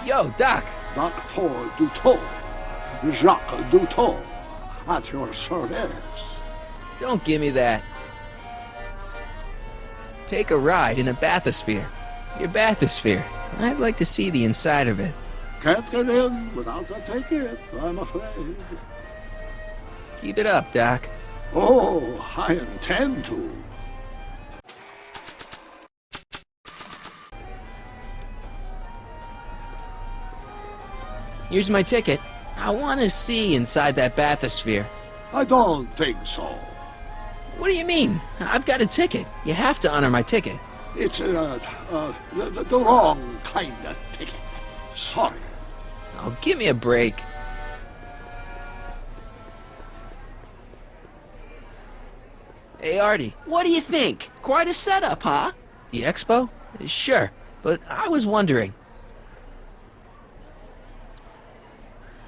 Yo, Doc. Doctor Dutot, Jacques Dutot, at your service. Don't give me that. Take a ride in a bathysphere. Your bathysphere. I'd like to see the inside of it. Can't get in without a ticket, I'm afraid. Keep it up, Doc. Oh, I intend to. Here's my ticket. I want to see inside that bathysphere. I don't think so. What do you mean? I've got a ticket. You have to honor my ticket. It's the wrong kind of ticket. Sorry. Oh, give me a break. Hey, Artie. What do you think? Quite a setup, huh? The expo? Sure, but I was wondering.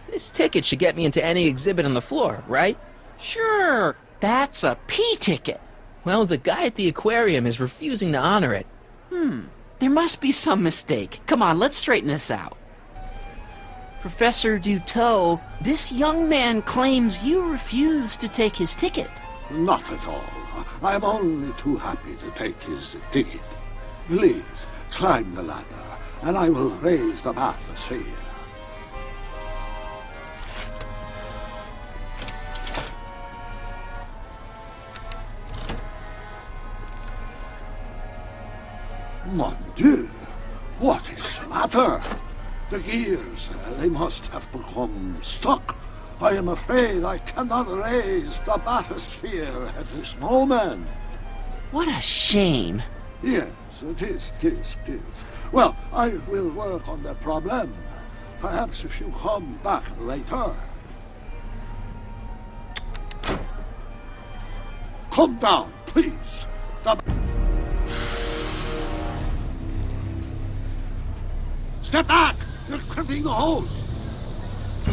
This ticket should get me into any exhibit on the floor, right? Sure. That's a P ticket. Well, the guy at the aquarium is refusing to honor it. There must be some mistake. Come on, let's straighten this out. Professor Dutot, this young man claims you refused to take his ticket. Not at all. I'm only too happy to take his ticket. Please, climb the ladder, and I will raise the bathysphere. Mon Dieu! What is the matter? The gears, they must have become stuck. I am afraid I cannot raise the bathysphere at this moment. What a shame. Yes, it is. Well, I will work on the problem. Perhaps if you come back later. Come down, please. Step back! You're crimping the hose!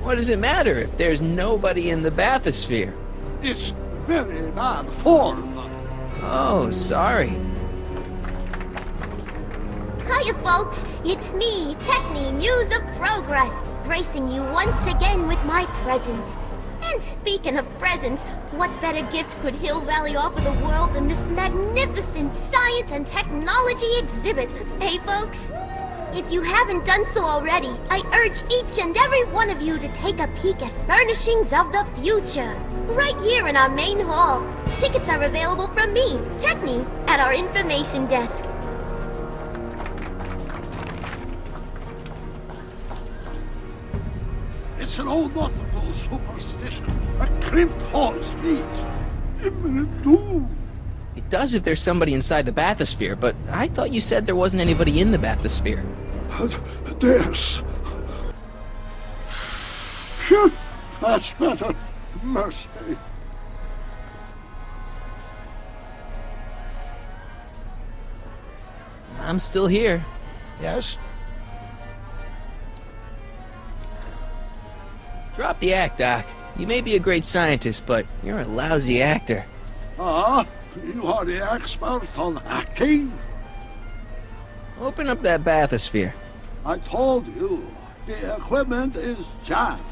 What does it matter if there's nobody in the bathysphere? It's very bad form. Oh, sorry. Hiya, folks. It's me, Techni, Muse of Progress, gracing you once again with my presence. And speaking of presents, what better gift could Hill Valley offer the world than this magnificent science and technology exhibit, hey folks? If you haven't done so already, I urge each and every one of you to take a peek at Furnishings of the Future, right here in our main hall. Tickets are available from me, Techni, at our information desk. It's an old nautical superstition. A crimped horse means imminent doom. It does if there's somebody inside the bathysphere, but I thought you said there wasn't anybody in the bathysphere. There's... Phew, that's better. Mercy. I'm still here. Yes? Drop the act, Doc. You may be a great scientist, but you're a lousy actor. Ah, you are the expert on acting? Open up that bathysphere. I told you, the equipment is jammed.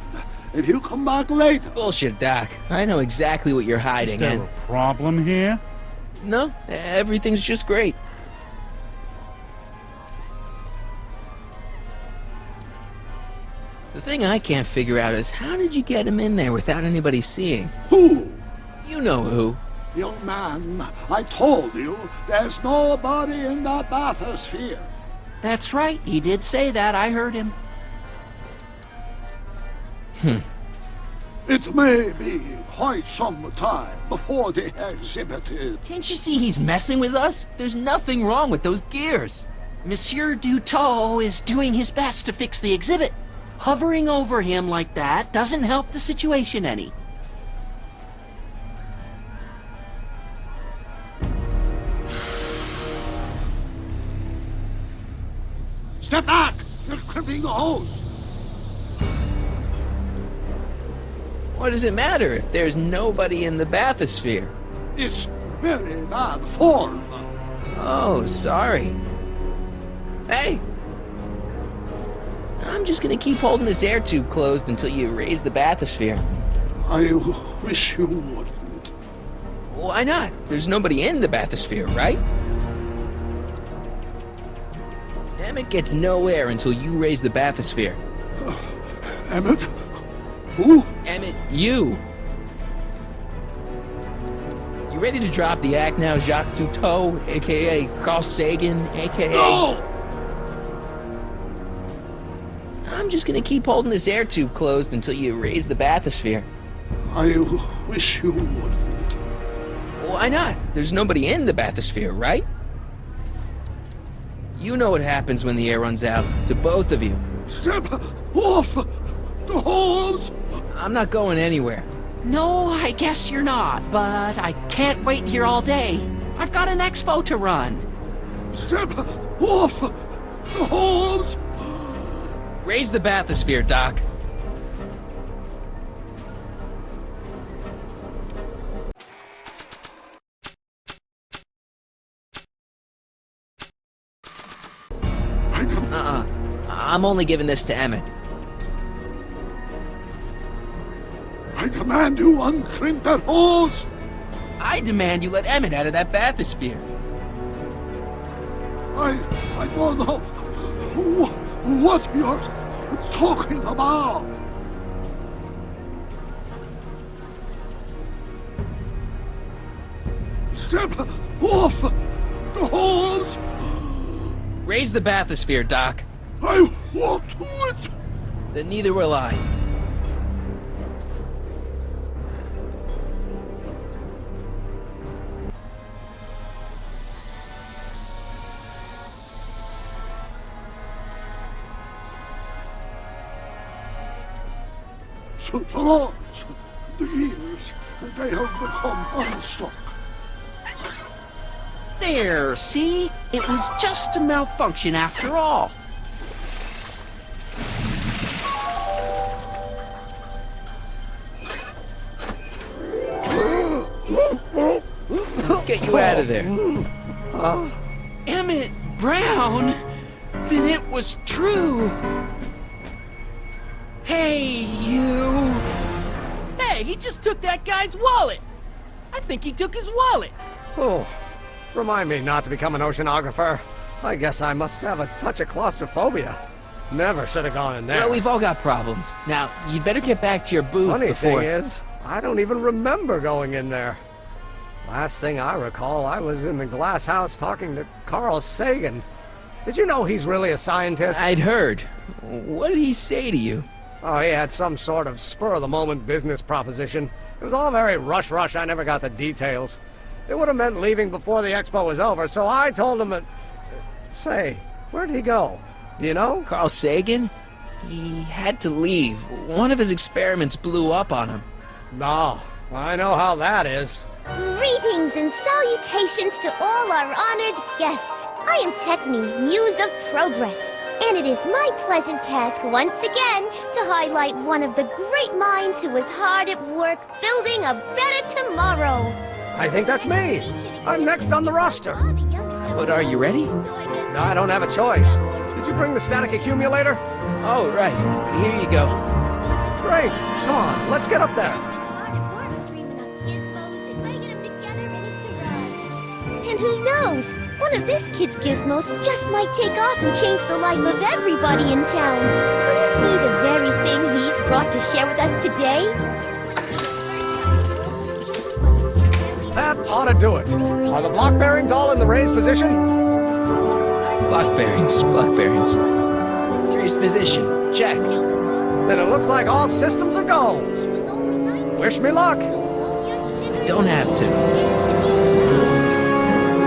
If you come back later... Bullshit, Doc. I know exactly what you're hiding, Is there and... a problem here? No, everything's just great. The thing I can't figure out is how did you get him in there without anybody seeing? Who? You know who. Young man, I told you, there's nobody in the bathysphere. That's right, he did say that, I heard him. It may be quite some time before the exhibit is... Can't you see he's messing with us? There's nothing wrong with those gears. Monsieur Dutot is doing his best to fix the exhibit. Hovering over him like that doesn't help the situation any. Step back! You're crimping the hose! What does it matter if there's nobody in the bathysphere? It's very bad form. Oh, sorry. Hey! I'm just gonna keep holding this air tube closed until you raise the bathysphere. I wish you wouldn't. Why not? There's nobody in the bathysphere, right? Emmett gets no air until you raise the bathysphere. Emmett? Who? Emmett, you! You ready to drop the act now, Jacques Cousteau, aka Carl Sagan, aka... No! I'm just gonna keep holding this air tube closed until you raise the bathysphere. I wish you wouldn't. Why not? There's nobody in the bathysphere, right? You know what happens when the air runs out, to both of you. Step off the holes! I'm not going anywhere. No, I guess you're not, but I can't wait here all day. I've got an expo to run. Step off the holes! Raise the bathysphere, Doc. I'm only giving this to Emmett. I demand you uncrimp that hose! I demand you let Emmett out of that bathysphere. I don't know what you're talking about. Step off the hose! Raise the bathysphere, Doc. I won't do it! Then neither will I. So the lords, the years, they have become unstuck. There, see? It was just a malfunction after all. Let's get you out of there. Emmett Brown? Then it was true. Hey, you. Hey, he just took that guy's wallet. I think he took his wallet. Oh, remind me not to become an oceanographer. I guess I must have a touch of claustrophobia. Never should have gone in there. Well, we've all got problems. Now, you'd better get back to your booth Funny before... thing is, I don't even remember going in there. Last thing I recall, I was in the glass house talking to Carl Sagan. Did you know he's really a scientist? I'd heard. What did he say to you? Oh, he had some sort of spur-of-the-moment business proposition. It was all very rush, I never got the details. It would have meant leaving before the expo was over, so I told him that... Say, where'd he go? Do you know? Carl Sagan? He had to leave. One of his experiments blew up on him. No, I know how that is. Greetings and salutations to all our honored guests. I am Techne, Muse of Progress, and it is my pleasant task once again to highlight one of the great minds who was hard at work building a better tomorrow. I think that's me. I'm next on the roster. But are you ready? No, I don't have a choice. Did you bring the static accumulator? Oh, right. Here you go. Great. Come on, let's get up there. And who knows? One of this kid's gizmos just might take off and change the life of everybody in town. Could it be the very thing he's brought to share with us today? That ought to do it. Are the block bearings all in the raised position? Block bearings. Raised position. Check. Then it looks like all systems are go. Wish me luck. Don't have to.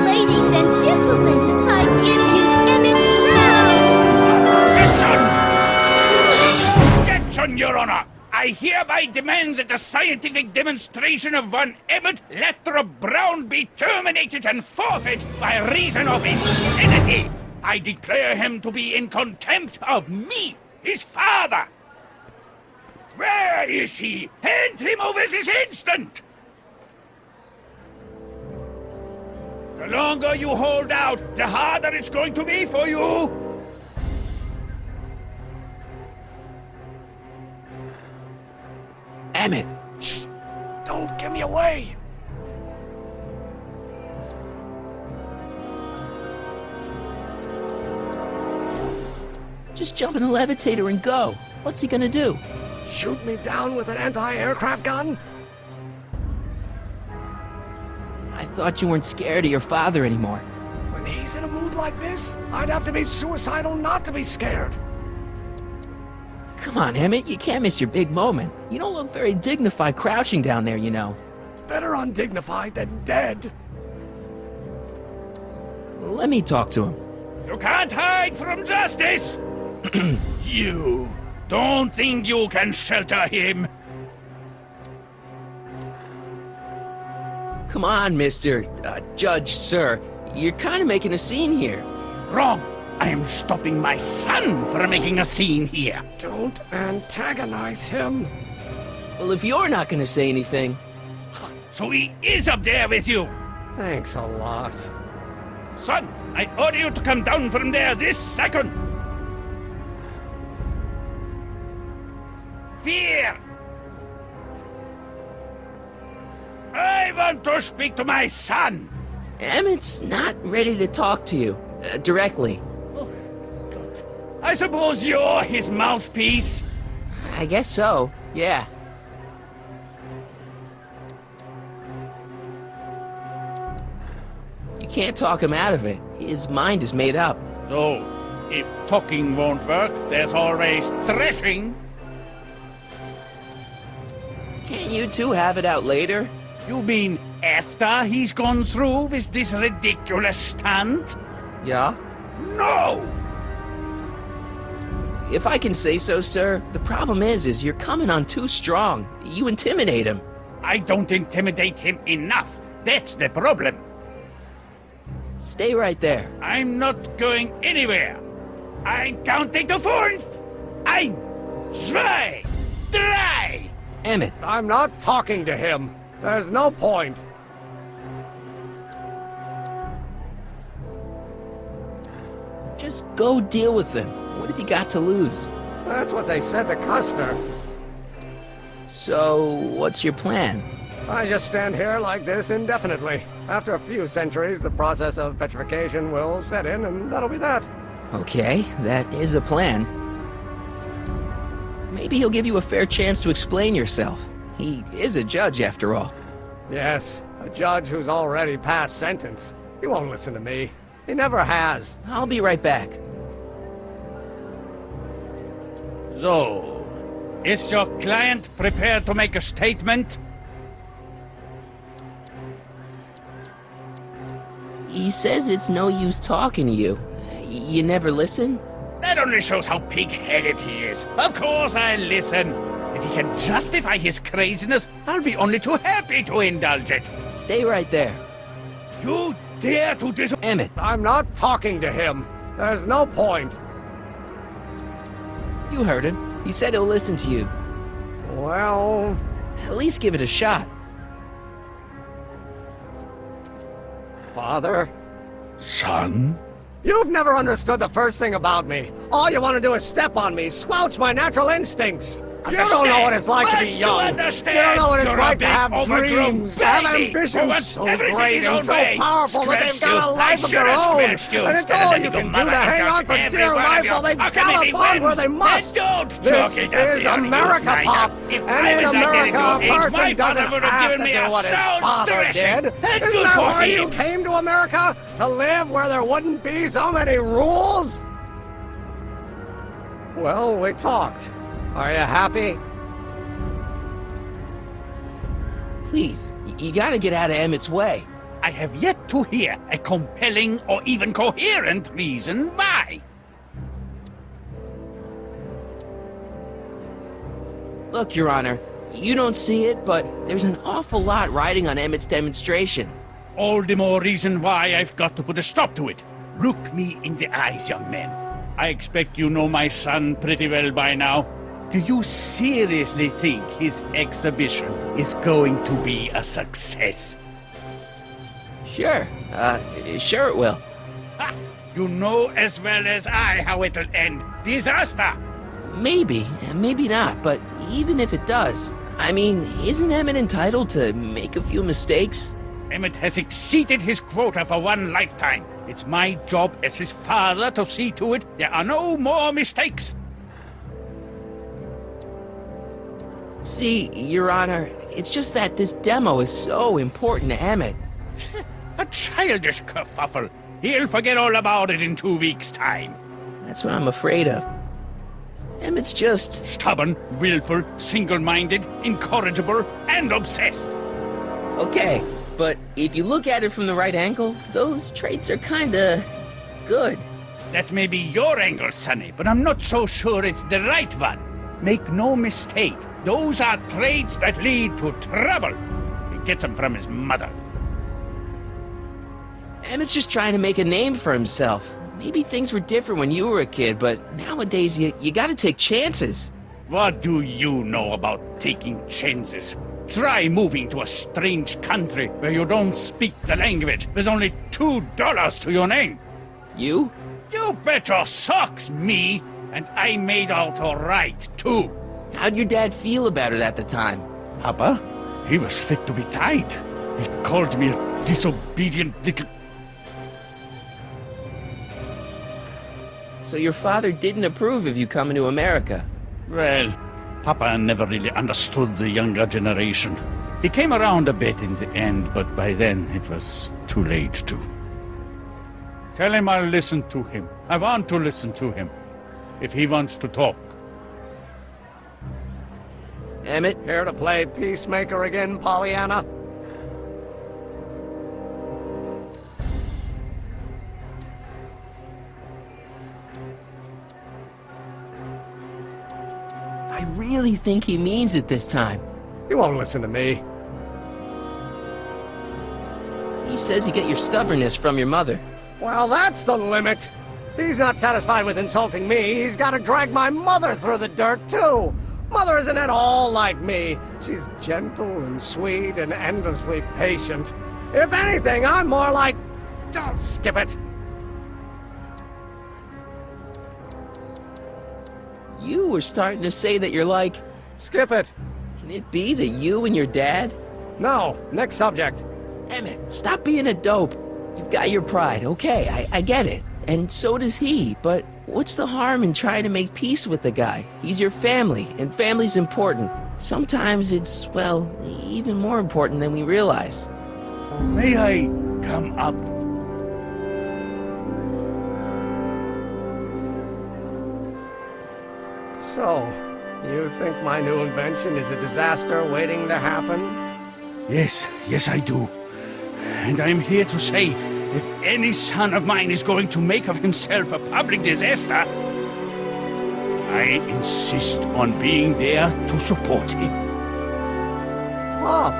Ladies and gentlemen, I give you Emmett Brown! Objection, Your Honor! I hereby demand that the scientific demonstration of one Emmett Letter Brown be terminated and forfeit by reason of insanity! I declare him to be in contempt of me, his father! Where is he? Hand him over this instant! The longer you hold out, the harder it's going to be for you! Emmett! Shh! Don't give me away! Just jump in the levitator and go. What's he gonna do? Shoot me down with an anti-aircraft gun? I thought you weren't scared of your father anymore. When he's in a mood like this, I'd have to be suicidal not to be scared. Come on, Emmett, you can't miss your big moment. You don't look very dignified crouching down there, you know. Better undignified than dead. Let me talk to him. You can't hide from justice! You don't think you can shelter him? Come on, Mr. Judge, sir. You're kind of making a scene here. Wrong! I am stopping my son from making a scene here. Don't antagonize him. Well, if you're not gonna say anything... So he is up there with you. Thanks a lot. Son, I order you to come down from there this second. Fear! I want to speak to my son. Emmett's not ready to talk to you, directly. Oh, God. I suppose you're his mouthpiece. I guess so, yeah. You can't talk him out of it. His mind is made up. So, if talking won't work, there's always threshing. Can't you two have it out later? You mean after he's gone through with this ridiculous stunt? Yeah? No! If I can say so, sir, the problem is you're coming on too strong. You intimidate him. I don't intimidate him enough. That's the problem. Stay right there. I'm not going anywhere. I'm counting to 4. 1, 2, 3. Emmett, I'm not talking to him. There's no point. just go deal with him. What have you got to lose? That's what they said to Custer. So, what's your plan? I just stand here like this indefinitely. After a few centuries, the process of petrification will set in, and that'll be that. Okay, that is a plan. Maybe he'll give you a fair chance to explain yourself. He is a judge, after all. Yes, a judge who's already passed sentence. He won't listen to me. He never has. I'll be right back. So, is your client prepared to make a statement? He says it's no use talking to you. You never listen? That only shows how pig-headed he is. Of course I'll listen. If he can justify his craziness, I'll be only too happy to indulge it. Stay right there. You dare to Emmett, I'm not talking to him. There's no point. you heard him. He said he'll listen to you. Well... At least give it a shot. Father? Son? You've never understood the first thing about me. All you want to do is step on me, squelch my natural instincts. You don't know what it's like to be young. You don't know what it's like to have dreams, to have ambitions so great and so powerful that they've got a life of their own. And it's all you can do to hang on for dear life while they gallop on where they must. This is America, Pop. And in America, a person doesn't have to do what his father did. Isn't that why you came to America? To live where there wouldn't be so many rules? Well, we talked. Are you happy? Please, you gotta get out of Emmett's way. I have yet to hear a compelling or even coherent reason why. Look, Your Honor, you don't see it, but there's an awful lot riding on Emmett's demonstration. All the more reason why I've got to put a stop to it. Look me in the eyes, young man. I expect you know my son pretty well by now. Do you seriously think his exhibition is going to be a success? Sure, sure it will. Ha! You know as well as I how it'll end. Disaster! Maybe, maybe not, but even if it does, I mean, isn't Emmett entitled to make a few mistakes? Emmett has exceeded his quota for one lifetime. It's my job as his father to see to it there are no more mistakes. See, Your Honor, it's just that this demo is so important to Emmett. A childish kerfuffle. He'll forget all about it in 2 weeks' time. That's what I'm afraid of. Emmett's just... Stubborn, willful, single-minded, incorrigible, and obsessed. Okay, but if you look at it from the right angle, those traits are kinda... good. That may be your angle, Sonny, but I'm not so sure it's the right one. Make no mistake, those are traits that lead to trouble. He gets them from his mother. Emmett's just trying to make a name for himself. Maybe things were different when you were a kid, but nowadays you gotta take chances. What do you know about taking chances? Try moving to a strange country where you don't speak the language. There's only $2 to your name. You? You bet your socks, me! And I made out all right, too. How'd your dad feel about it at the time? Papa? He was fit to be tied. He called me a disobedient little... So your father didn't approve of you coming to America? Well, Papa never really understood the younger generation. He came around a bit in the end, but by then it was too late to. Tell him I'll listen to him. I want to listen to him. If he wants to talk. Emmett, here to play peacemaker again, Pollyanna? I really think he means it this time. He won't listen to me. He says you get your stubbornness from your mother. Well, that's the limit. He's not satisfied with insulting me. He's got to drag my mother through the dirt, too. Mother isn't at all like me. She's gentle and sweet and endlessly patient. If anything, I'm more like... Oh, skip it. You were starting to say that you're like... Skip it. Can it be that you and your dad? No, next subject. Emmett, stop being a dope. You've got your pride, okay, I get it. And so does he, but what's the harm in trying to make peace with the guy? He's your family, and family's important. Sometimes it's, well, even more important than we realize. May I come up? So, you think my new invention is a disaster waiting to happen? Yes, I do. And I'm here to say, if any son of mine is going to make of himself a public disaster, I insist on being there to support him. Pop!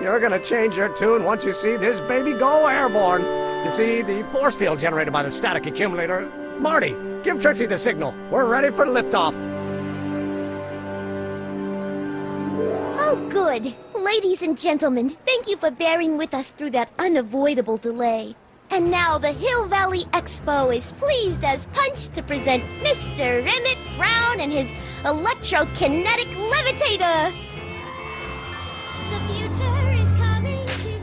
You're gonna change your tune once you see this baby go airborne. You see, the force field generated by the static accumulator... Marty, give Trixie the signal. We're ready for liftoff. Oh, good. Ladies and gentlemen, thank you for bearing with us through that unavoidable delay. And now the Hill Valley Expo is pleased as punch to present Mr. Emmett Brown and his electrokinetic levitator. The future is coming today.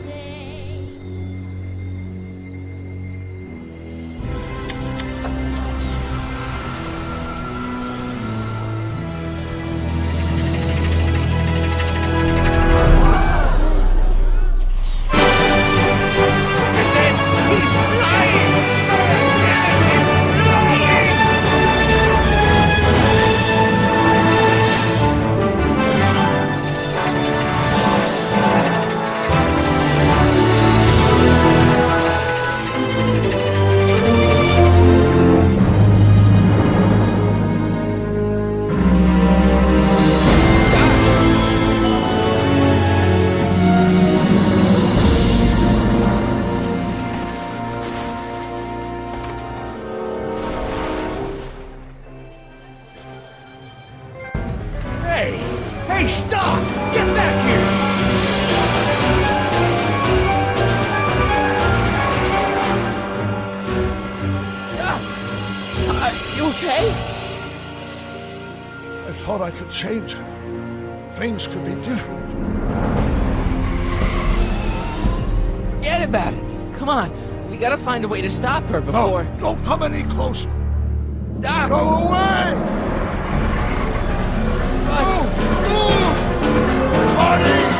Hey, stop! Get back here! You okay? I thought I could change her. Things could be different. Forget about it. Come on. We gotta find a way to stop her before... No, don't come any closer. Doc! Go away! Move! Marty!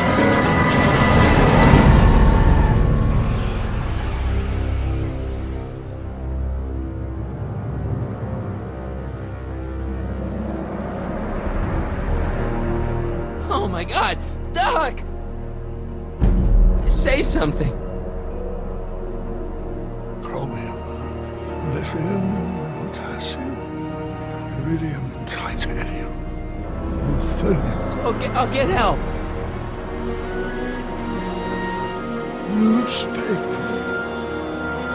Oh my God! Doc! Say something. Chromium, lithium, potassium, iridium, titanium, ruthenium, I'll get help. newspaper.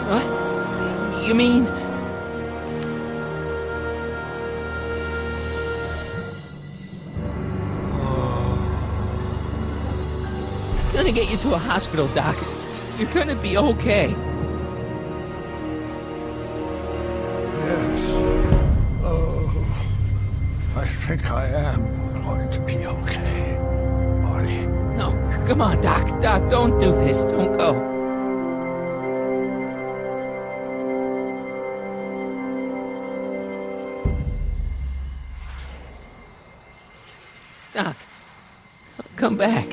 What? You mean... Gonna get you to a hospital, Doc. You're gonna be okay. Yes. Oh, I think I am going to be okay, Marty. No, come on, Doc. Doc, don't do this. Don't go. Doc, come back.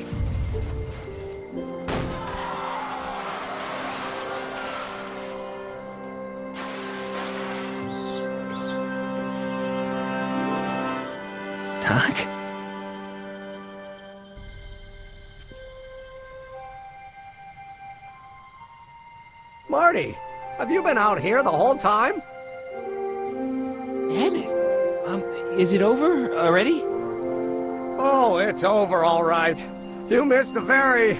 Doc? Marty, have you been out here the whole time? Emmett, is it over already? Oh, it's over all right. You missed a very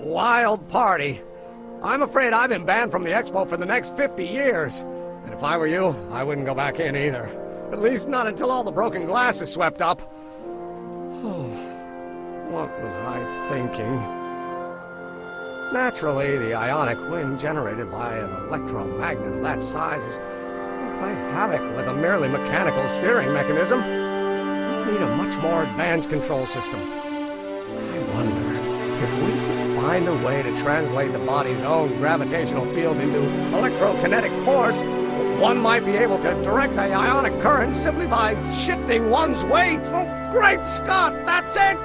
wild party. I'm afraid I've been banned from the expo for the next 50 years. And if I were you, I wouldn't go back in either. At least not until all the broken glass is swept up. Oh, what was I thinking? Naturally, the ionic wind generated by an electromagnet of that size is going to play havoc with a merely mechanical steering mechanism. We need a much more advanced control system. I wonder if we could find a way to translate the body's own gravitational field into electrokinetic force. One might be able to direct the ionic current simply by shifting one's weight. Oh, great Scott, that's it!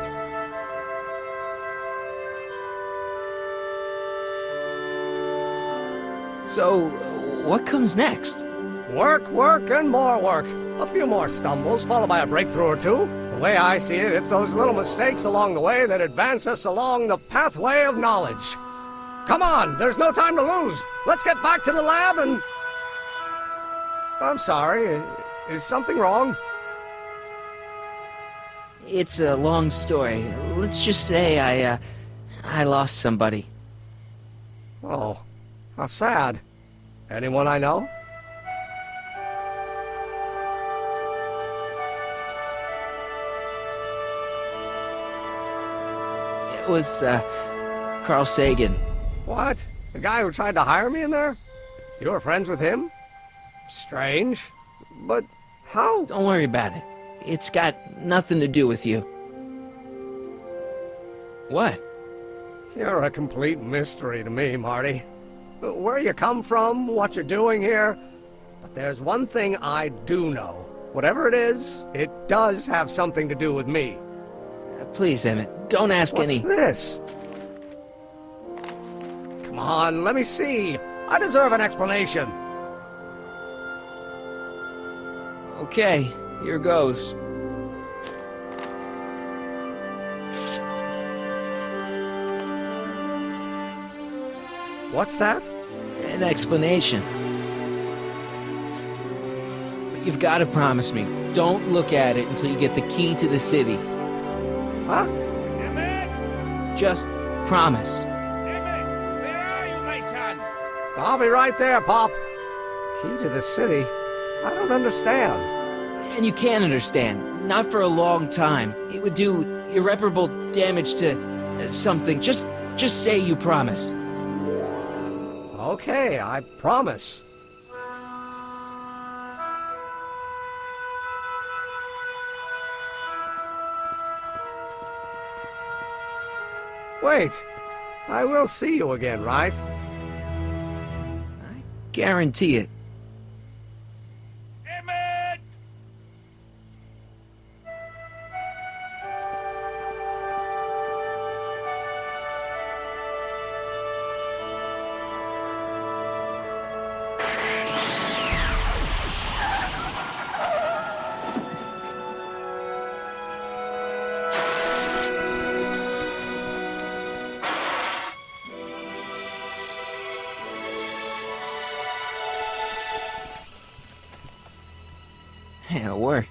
So, what comes next? Work, work, and more work. A few more stumbles, followed by a breakthrough or two. The way I see it, it's those little mistakes along the way that advance us along the pathway of knowledge. Come on, there's no time to lose. Let's get back to the lab and... I'm sorry, is something wrong? It's a long story. Let's just say I lost somebody. Oh, how sad. Anyone I know? It was, Carl Sagan. What? The guy who tried to hire me in there? You were friends with him? Strange. But how? Don't worry about it. It's got nothing to do with you. What? You're a complete mystery to me, Marty. Where you come from, what you're doing here. But there's one thing I do know. Whatever it is, it does have something to do with me. Please, Emmett, don't ask What's any... this? Come on, let me see. I deserve an explanation. Okay, here goes. What's that? An explanation. But you've got to promise me, don't look at it until you get the key to the city. Huh? Emmett! Just promise. Emmett! Where are you, my son? I'll be right there, Pop. Key to the city? I don't understand. And you can't understand. Not for a long time. It would do irreparable damage to something. Just say you promise. Okay, I promise. Wait, I will see you again, right? Guarantee it. Emmett! Yeah, it worked.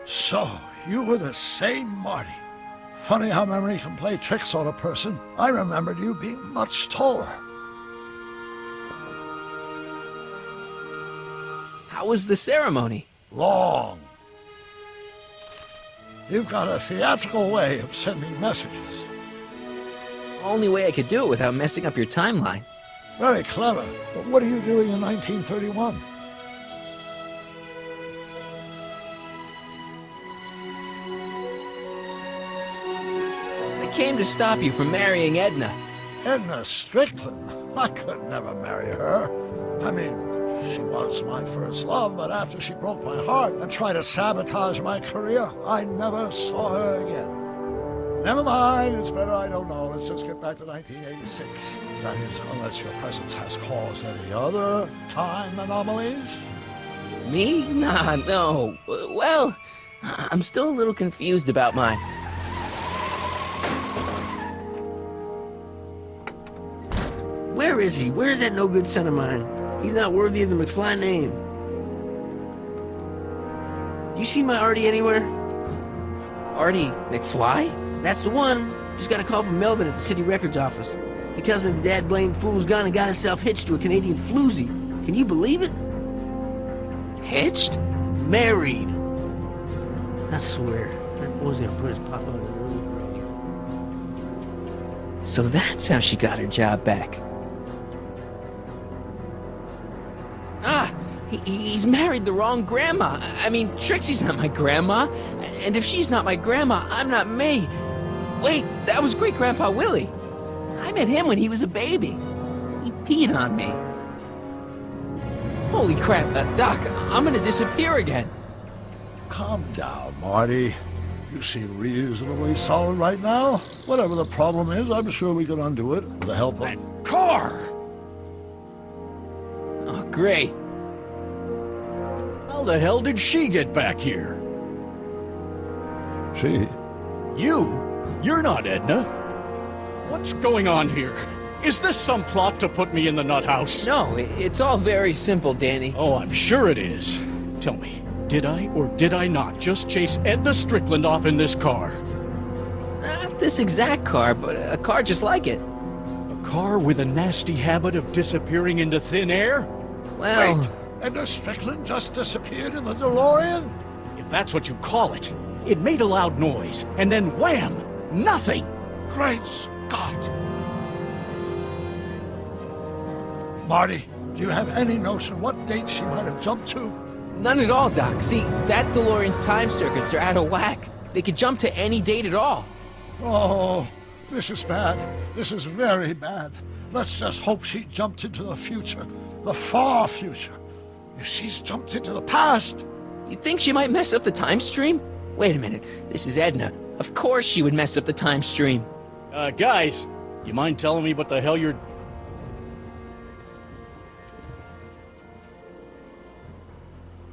So, you were the same Marty. Funny how memory can play tricks on a person. I remembered you being much taller. How was the ceremony? Long. You've got a theatrical way of sending messages. Only way I could do it without messing up your timeline. Very clever. But what are you doing in 1931? I came to stop you from marrying Edna. Edna Strickland. I could never marry her. I mean, she was my first love, but after she broke my heart and tried to sabotage my career, I never saw her again. Never mind, it's better I don't know. Let's just get back to 1986. That is, unless your presence has caused any other time anomalies. Me? Nah, no. Well, I'm still a little confused about mine. Where is he? Where's that no-good son of mine? He's not worthy of the McFly name. You see my Artie anywhere? Artie McFly? That's the one. Just got a call from Melvin at the city records office. He tells me the dad blamed fool's gone and got himself hitched to a Canadian floozy. Can you believe it? Hitched? Married. I swear, that boy's gonna put his papa on the roof. So that's how she got her job back. Ah, he's married the wrong grandma. I mean, Trixie's not my grandma. And if she's not my grandma, I'm not me. Wait, that was Great-Grandpa Willie. I met him when he was a baby. He peed on me. Holy crap, Doc, I'm gonna disappear again. Calm down, Marty. You seem reasonably solid right now. Whatever the problem is, I'm sure we can undo it with the help of... Car! Oh, great. How the hell did she get back here? She? You? You're not Edna. What's going on here? Is this some plot to put me in the nut house? No, it's all very simple, Danny. Oh, I'm sure it is. Tell me, did I or did I not just chase Edna Strickland off in this car? Not this exact car, but a car just like it. A car with a nasty habit of disappearing into thin air? Well... Wait, Edna Strickland just disappeared in the DeLorean? If that's what you call it. It made a loud noise, and then wham! Nothing! Great Scott! Marty, do you have any notion what date she might have jumped to? None at all, Doc. See, that DeLorean's time circuits are out of whack. They could jump to any date at all. Oh, this is bad. This is very bad. Let's just hope she jumped into the future. The far future. If she's jumped into the past... You think she might mess up the time stream? Wait a minute. This is Edna. Of course she would mess up the time stream. Guys, you mind telling me what the hell you're...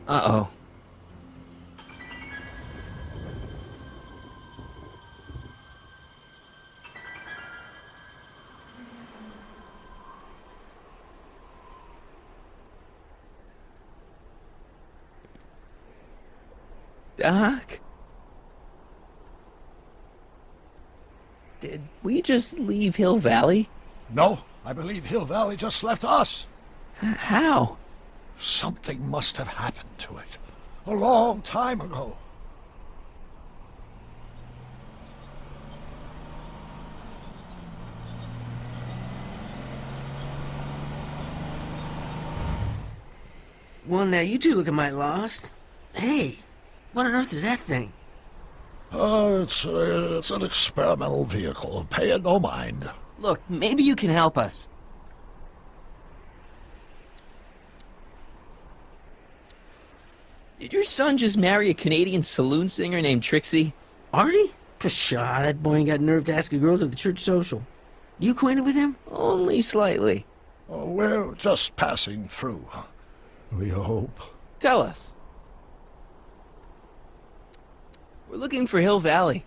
Uh-oh. Doc? Did we just leave Hill Valley? No, I believe Hill Valley just left us. How? Something must have happened to it. A long time ago. Well, now you two looking mighty lost. Hey, what on earth is that thing? It's an experimental vehicle. Pay it no mind. Look, maybe you can help us. Did your son just marry a Canadian saloon singer named Trixie? Artie? Pshaw, that boy ain't got nerve to ask a girl to the church social. You acquainted with him? Only slightly. We're just passing through. We hope. Tell us. We're looking for Hill Valley.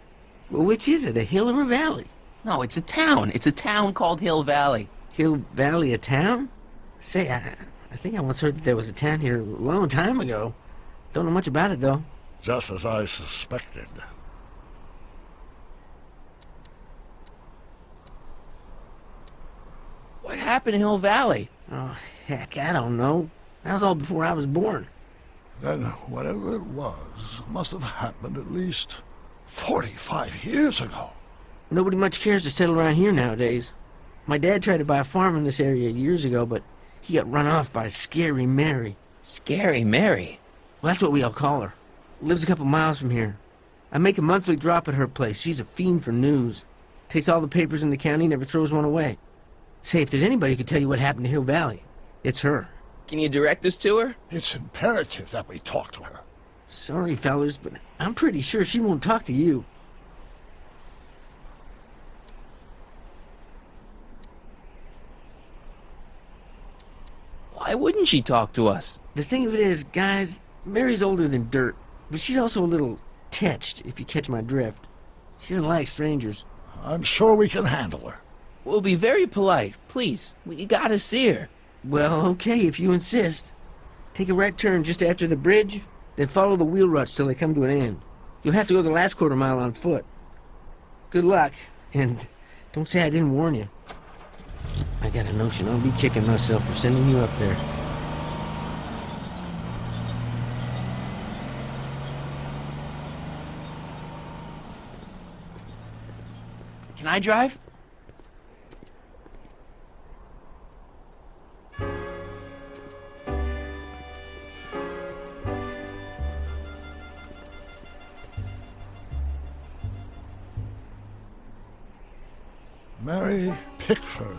Well, which is it, a hill or a valley? No, it's a town. It's a town called Hill Valley. Hill Valley, a town? Say, I think I once heard that there was a town here a long time ago. Don't know much about it, though. Just as I suspected. What happened in Hill Valley? Oh, heck, I don't know. That was all before I was born. Then whatever it was must have happened at least 45 years ago. Nobody much cares to settle around here nowadays. My dad tried to buy a farm in this area years ago, but he got run off by Scary Mary. Scary Mary? Well, that's what we all call her. Lives a couple miles from here. I make a monthly drop at her place. She's a fiend for news. Takes all the papers in the county, never throws one away. Say, if there's anybody who can tell you what happened to Hill Valley, it's her. Can you direct us to her? It's imperative that we talk to her. Sorry, fellas, but I'm pretty sure she won't talk to you. Why wouldn't she talk to us? The thing of it is, guys, Mary's older than dirt, but she's also a little tetched, if you catch my drift. She doesn't like strangers. I'm sure we can handle her. We'll be very polite. Please, we gotta see her. Well, okay, if you insist. Take a right turn just after the bridge, then follow the wheel ruts till they come to an end. You'll have to go the last quarter mile on foot. Good luck, and don't say I didn't warn you. I got a notion I'll be kicking myself for sending you up there. Can I drive? Mary Pickford.